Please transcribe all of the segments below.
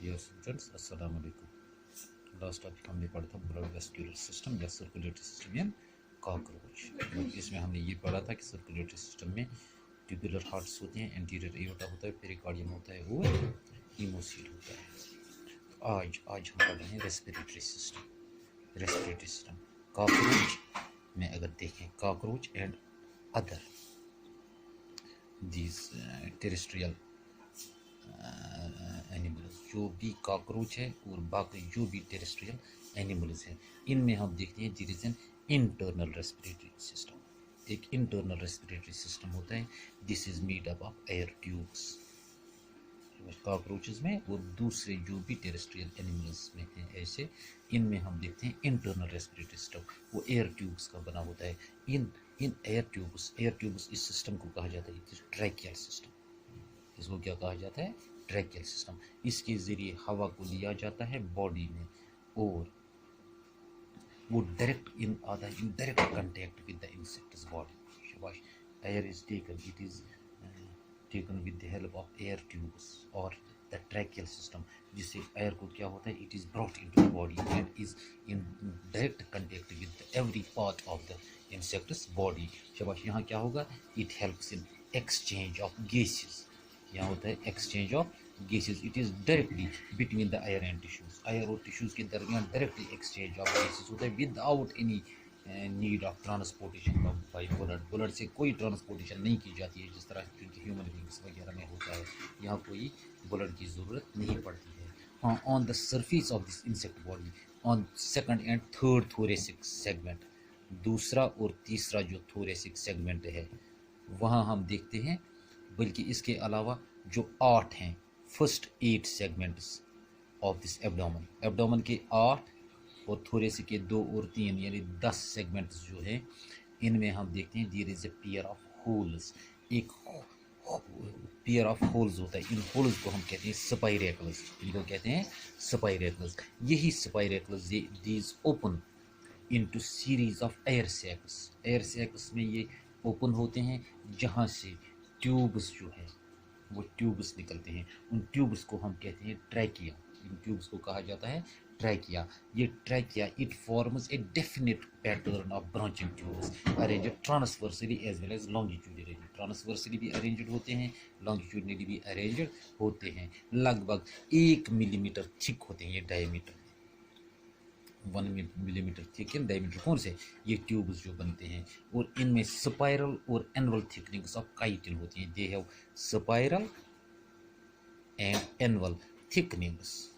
Dear students, अस्सलाम वालेकुम। Last topic हमने पढ़ा था ब्लड वेस्क्यूलर सिस्टम या सर्कुलेटरी सिस्टम इन कॉकरोच। इसमें हमने ये पढ़ा था कि सर्कुलेटरी सिस्टम में ट्यूबुलर हार्ट्स होते हैं, एंटीरियर एओर्टा होता है, पेरिकार्डियम होता है और हीमोसील होता है। तो आज हम पढ़ रहे हैं रेस्पिरेटरी सिस्टम कॉकरोच में। अगर देखें cockroach and other these terrestrial animals, जो भी कॉकरोच है और बाकी जो भी टेरेस्ट्रियल एनिमल्स हैं, इनमें हम देखते हैं there is an internal respiratory system. एक इंटरनल रेस्पिरेटरी सिस्टम होता है, this is made up of air tubes cockroaches में और दूसरे जो भी टेरेस्ट्रियल एनिमल्स में हैं ऐसे, इनमें हम देखते हैं इंटरनल रेस्पिरेटरी सिस्टम, वो एयर ट्यूब्स का बना होता है। इन एयर ट्यूब्स इस सिस्टम को कहा जाता है ट्रैकियल सिस्टम। इसको क्या कहा जाता है? Tracheal system. इसके ज़रिए हवा को लिया जाता है बॉडी में और वो डायरेक्ट आता है in direct contact with the insects body. शाबाश। Air is taken, it is taken with the help of air tubes और द ट्रैकियल सिस्टम, जिससे एयर को क्या होता है, it is brought into the body and is in direct contact with every part of the insects body. शाबाश। यहाँ क्या होगा? It helps in exchange of gases. यहाँ होता है exchange of gases, it is directly between the air and tissues. Air और tissues के दरमियान डायरेक्टली एक्सचेंज ऑफ गैसेस होता है without any need of transportation by blood से कोई ट्रांसपोर्टेशन नहीं की जाती है, जिस तरह क्योंकि ह्यूमन बींग्स वगैरह में होता है। यहाँ कोई ब्लड की ज़रूरत नहीं पड़ती है। हाँ, on the surface of this insect body, on second and third thoracic segment, दूसरा और तीसरा जो थोरेसिक सेगमेंट है वहाँ हम देखते हैं, बल्कि इसके अलावा जो 8 हैं, first 8 segments of this abdomen के 8 और थोरेसिक के 2 और 3 यानी 10 सेगमेंट्स जो हैं, इनमें हम देखते हैं there is a pair of holes. एक पेयर ऑफ होल्स होता है, इन होल्स को हम कहते हैं स्पाइरेकल्स। इनको कहते हैं स्पाइरेकल्स। यही spiracles these open into series of air sacs में ये ओपन होते हैं, जहाँ से ट्यूब्स जो है वो ट्यूब्स निकलते हैं। उन ट्यूब्स को हम कहते हैं ट्रैकिया। इन ट्यूब्स को कहा जाता है ट्रैकिया। ये trachea it forms a definite pattern of branching tubes arranged transversely as well as longitudinally. Transversely भी अरेंज्ड होते हैं, लॉन्जिट्यूडनली भी अरेंज्ड होते हैं। लगभग 1 मिलीमीटर थिक होते हैं ये diameter, 1 millimetre thick in diameter. कौन से? ये ट्यूब्स जो बनते हैं। और इनमें स्पाइरल और एनुअल थिकनिंग्स ऑफ काइटिन होती हैं। They have spiral and annual thickenings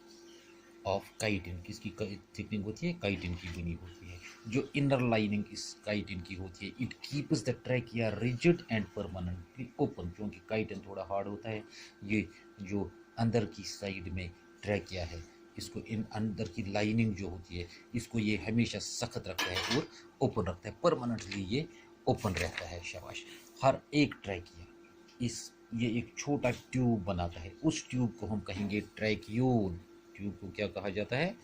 of chitin. किसकी थिकनिंग होती है? काइटिन की बनी होती है। जो इनर लाइनिंग इस काइटिन की होती है, it keeps the trachea rigid and permanently open. क्योंकि काइटिन थोड़ा हार्ड होता है, ये जो अंदर की साइड में ट्रैकिया है, इसको इन अंदर की लाइनिंग जो होती है, इसको ये हमेशा सख्त रखता है और ओपन रखता है, परमानेंटली ये ओपन रहता है। शाबाश। हर एक ट्रैकिया ये एक छोटा ट्यूब बनाता है, उस ट्यूब को हम कहेंगे ट्रैक्यूल। ट्यूब को क्या कहा जाता है?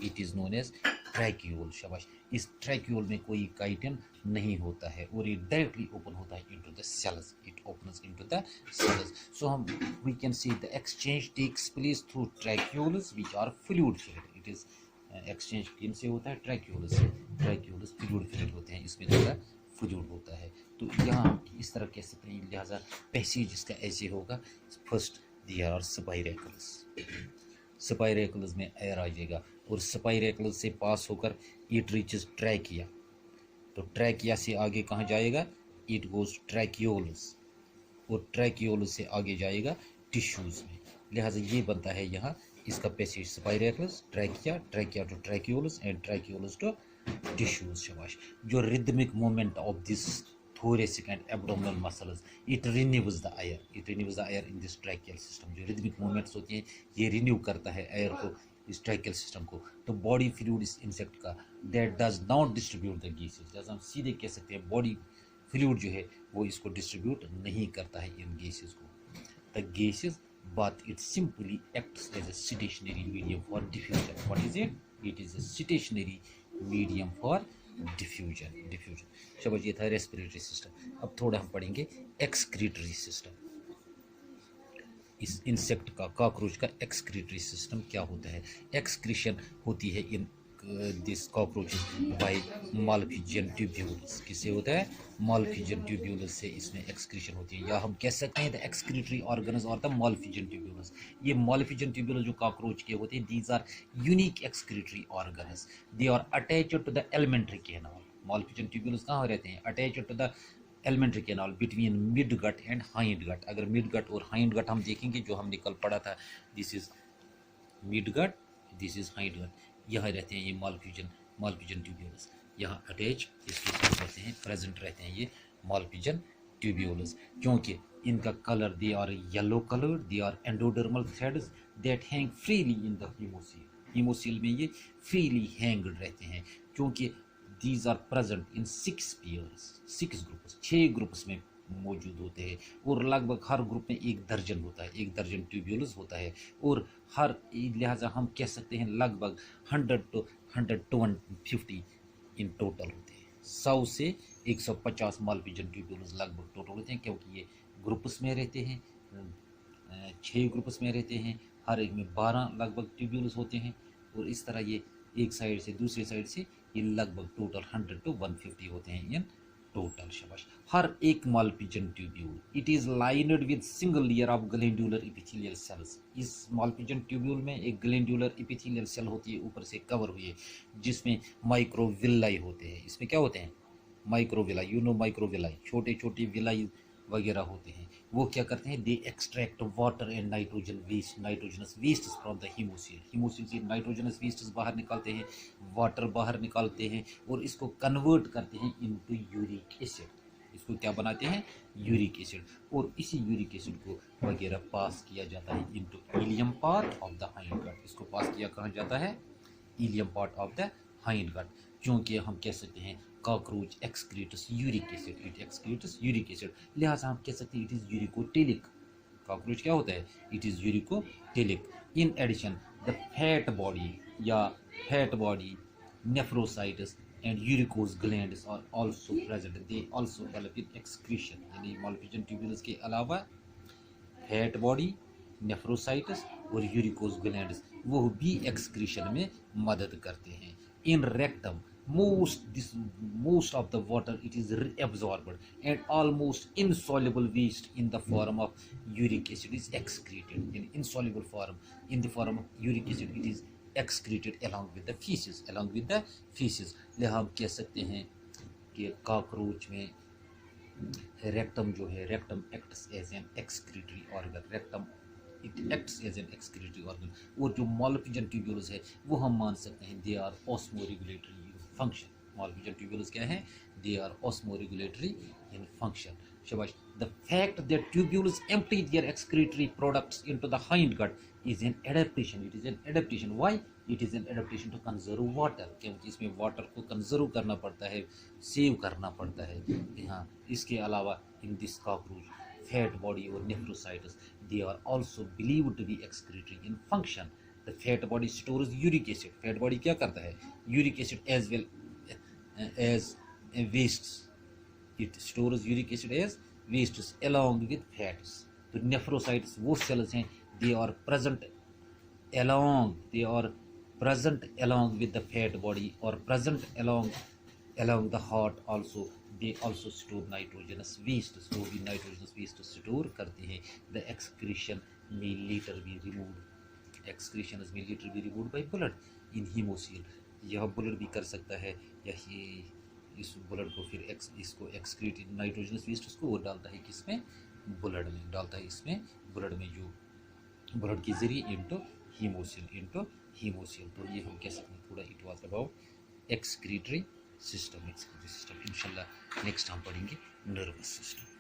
It is known as tracheole. शाबाश। इस ट्रैक्यूल में कोई काइटिन नहीं होता है और ये डायरेक्टली ओपन होता है into the cells. It opens into the cells. So we can see the exchange takes place through tracheoles which are fluid filled. It is exchange किन से होता है? ट्रैक्यूल्स से। ट्रैक्यूल्स फ्लूइड फिल्ड होते हैं, इसमें ज़्यादा फ्लूइड होता है। तो यहाँ हम इस तरह कह सकते हैं, लिहाजा पैसेज इसका ऐसे होगा। फर्स्ट देयर आर स्पाइरेकल्स में एयर आ जाएगा और स्पाइरेकल्स से पास होकर इट रीचेस ट्रैकिया। तो ट्रैकिया से आगे कहाँ जाएगा? इट गोज ट्रैक्यूल्स और ट्रैक्यूल्स से आगे जाएगा टिश्यूज़ में। लिहाजा ये बनता है यहाँ इसका passage spiracles, trachea to tracheoles and tracheoles to tissues. शाबाश। जो rhythmic movement of this thoracic and abdominal muscles, it renews the air in this tracheal system। जो रिदमिक मूवमेंट्स होती हैं, ये रिन्यू करता है एयर को, इस ट्रैकियल सिस्टम को। तो बॉडी फ्लूइड इस इंसेक्ट का that does not distribute the gases. जैसे हम सीधे कह सकते हैं बॉडी फ्लूइड जो है वो इसको डिस्ट्रीब्यूट नहीं करता है इन गैसेस को, the gases, but it simply acts as a stationary medium for diffusion। What is it? It is a stationary medium for diffusion. शाबाश। ये था रेस्पिरेटरी सिस्टम। अब थोड़ा हम पढ़ेंगे एक्सक्रीटरी सिस्टम। इस इंसेक्ट का, कॉकरोच का एक्सक्रीटरी सिस्टम क्या होता है। एक्सक्रीशन होती है in this cockroaches by Malpighian tubules. किससे होता है, मालफिजियन ट्यूब्यूल्स से इसमें एक्सक्रीशन होती है, या हम कह सकते हैं द एक्सक्रीटरी ऑर्गन्स और द मालफिजियन ट्यूब्यूल्स। ये मालफिजियन ट्यूब्यूल्स जो कॉकरोच के होते हैं, these are unique excretory organs, they are attached to the alimentary canal. Malpighian tubules कहाँ रहते हैं, attached to the alimentary canal between mid gut and hind gut. अगर mid गट और हाइंड गट हम देखेंगे, जो हमने कल पढ़ा था, this is mid gut, this is hind gut, यहाँ रहते हैं ये मालफिजियन ट्यूब्यूल्स, यहाँ अटैच इसके साथ रहते हैं, प्रेजेंट रहते हैं ये मालफिजियन ट्यूब्यूल्स। क्योंकि इनका colour, they are yellow colour, they are endodermal threads that hang freely in the haemocoel. Haemocoel में ये फ्रीली हैंग्ड रहते हैं, क्योंकि these are present in 6 pairs, 6 groups, 6 groups में मौजूद होते हैं, और लगभग हर ग्रुप में 1 दर्जन होता है, 1 दर्जन ट्यूब्यूल्स होता है, और हर, लिहाजा हम कह सकते हैं लगभग 100 to 150 इन टोटल होते हैं। 100 से 150 मालफिजियन ट्यूब्यूल्स लगभग टोटल होते हैं, क्योंकि ये ग्रुप्स में रहते हैं, 6 ग्रुप्स में रहते हैं, हर एक में 12 लगभग ट्यूब्यूल्स होते हैं, और इस तरह ये एक साइड से दूसरी साइड से ये लगभग टोटल 100 to 150 होते हैं इन टोटल। शाबाश। हर एक Malpighian tubule, it is lined with single layer of glandular epithelial cells. इस मालफिजियन ट्यूब्यूल में एक ग्लैंडुलर एपिथेलियल सेल होती है, ऊपर से कवर हुई है, जिसमें माइक्रोविलाई होते हैं। इसमें क्या होते हैं, माइक्रोविलाई, यू नो माइक्रोविलाई, छोटे छोटे विलाई वगैरह होते हैं। वो क्या करते हैं, they extract water and nitrogen waste, nitrogenous waste from the haemocoel. Haemocoel से नाइट्रोजनस वेस्ट बाहर निकालते हैं, वाटर बाहर निकालते हैं, और इसको कन्वर्ट करते हैं इनटू यूरिक एसिड। इसको क्या बनाते हैं, यूरिक एसिड, और इसी यूरिक एसिड को वगैरह पास किया जाता है into ileum part of the hind gut. इसको पास किया कहाँ जाता है, ileum part of the hind gut. क्योंकि हम कह सकते हैं cockroach excretes uric acid, it excretes uric acid, लिहाजा हम कह सकते हैं इट इज यूरिकोटेलिक। कॉकरोच क्या होता है, it is uricotelic. In addition the fat body या fat body, nephrocytes and uricose glands are also present, they also help in excretion. यानी मालफिजियन ट्यूब्यूल्स के अलावा फैट बॉडी, नेफ्रोसाइट्स और uricose glands वो भी एक्सक्रीशन में मदद करते हैं। In rectum most of the water it is reabsorbed, and almost insoluble waste in the form of uric acid is excreted. In insoluble form, in the form of uric acid, it is excreted along with the feces. ले हम कह सकते हैं कि cockroach में rectum जो है, rectum acts as an excretory organ, rectum it acts as an excretory organ. और जो मालफिजियन ट्यूब्यूल्स है वो हम मान सकते हैं they are osmoregulatory function. Malpighian tubules क्या है, they are osmoregulatory in function. शाबाश। The fact that tubules empty their excretory products into the hind gut is an adaptation, it is an adaptation. Why, it is an adaptation to conserve water, क्योंकि इसमें water को conserve करना पड़ता है, save करना पड़ता है। यहाँ इसके अलावा in this cockroach fat body और nephrocytes, they are also believed to be excretory in function. The fat body stores uric acid. Fat body क्या करता है, uric acid as well as wastes. It stores uric acid as wastes along with fats. तो nephrocytes वो sales हैं, they are present along with the fat body or present along the heart also. They also store nitrogenous waste, so भी nitrogenous waste store करते हैं। The excretion may later be removed by blood in hemocoel। यह blood भी कर सकता है, या इस ब्लड को फिर इसको एक्सक्रीट नाइट्रोजनस वेस्ट उसको वो डालता है किसमें, ब्लड में डालता है, इसमें ब्लड में जो ब्लड के जरिए इनटू हीमोसील। तो ये हम कह सकते हैं थोड़ा it was about excretory system. इंशाल्लाह नेक्स्ट हम पढ़ेंगे नर्वस सिस्टम।